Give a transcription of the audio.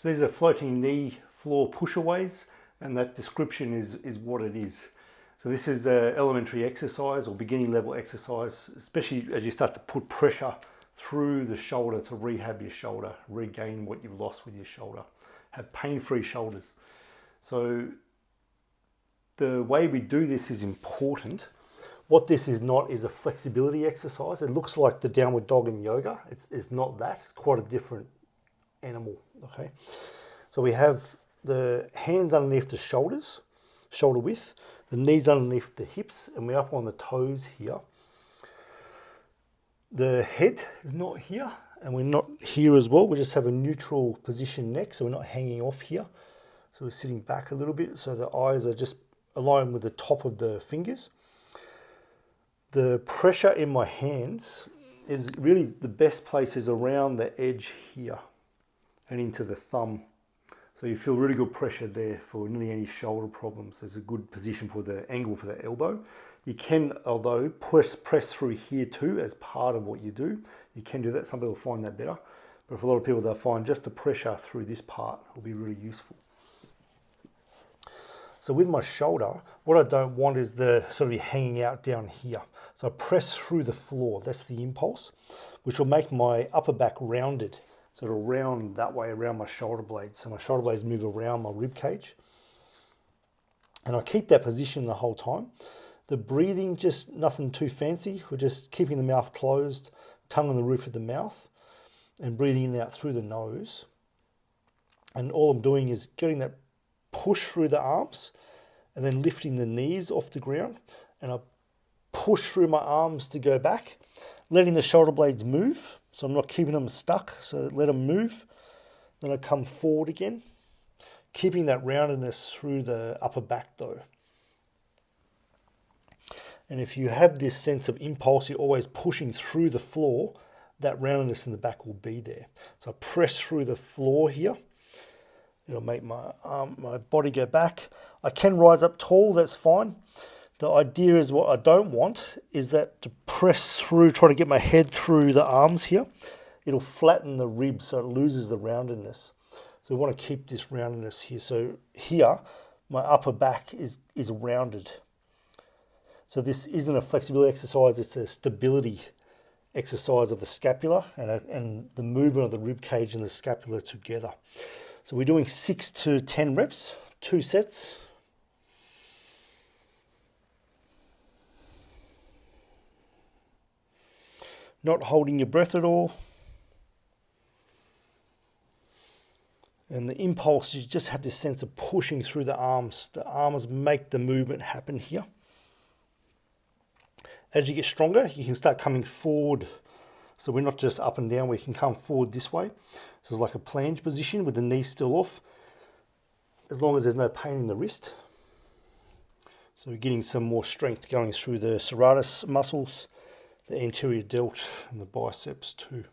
So these are floating knee floor pushaways, and that description is what it is. So this is an elementary exercise or beginning level exercise, especially as you start to put pressure through the shoulder to rehab your shoulder, regain what you've lost with your shoulder, have pain-free shoulders. So the way we do this is important. What this is not is a flexibility exercise. It looks like the downward dog in yoga. It's not that. It's quite a different animal, okay? So we have the hands underneath the shoulders, shoulder width, the knees underneath the hips, and we're up on the toes here. The head is not here, and we're not here as well. We just have a neutral position neck, so we're not hanging off here. So we're sitting back a little bit, so the eyes are just aligned with the top of the fingers. The pressure in my hands is really the best place is around the edge here and into the thumb. So you feel really good pressure there for nearly any shoulder problems. There's a good position for the angle for the elbow. You can, although, press through here too as part of what you do. You can do that. Some people find that better. But for a lot of people, they'll find just the pressure through this part will be really useful. So with my shoulder, what I don't want is the sort of be hanging out down here. So I press through the floor. That's the impulse, which will make my upper back rounded. So it'll round that way around my shoulder blades. So my shoulder blades move around my rib cage. And I keep that position the whole time. The breathing, just nothing too fancy. We're just keeping the mouth closed, tongue on the roof of the mouth, and breathing in and out through the nose. And all I'm doing is getting that push through the arms and then lifting the knees off the ground. And I push through my arms to go back, letting the shoulder blades move. So I'm not keeping them stuck, so let them move. Then I come forward again, keeping that roundedness through the upper back though. And if you have this sense of impulse, you're always pushing through the floor, that roundedness in the back will be there. So I press through the floor here. It'll make my body go back. I can rise up tall, that's fine. The idea is what I don't want is that to press through, try to get my head through the arms here. It'll flatten the ribs so it loses the roundedness. So we want to keep this roundedness here. So here, my upper back is rounded. So this isn't a flexibility exercise, it's a stability exercise of the scapula and the movement of the rib cage and the scapula together. So we're doing 6 to 10 reps, 2 sets. Not holding your breath at all. And the impulse, you just have this sense of pushing through the arms. The arms make the movement happen here. As you get stronger, you can start coming forward. So we're not just up and down, we can come forward this way. So it's like a planche position with the knee still off, as long as there's no pain in the wrist. So we're getting some more strength going through the serratus muscles, the anterior delt and the biceps too.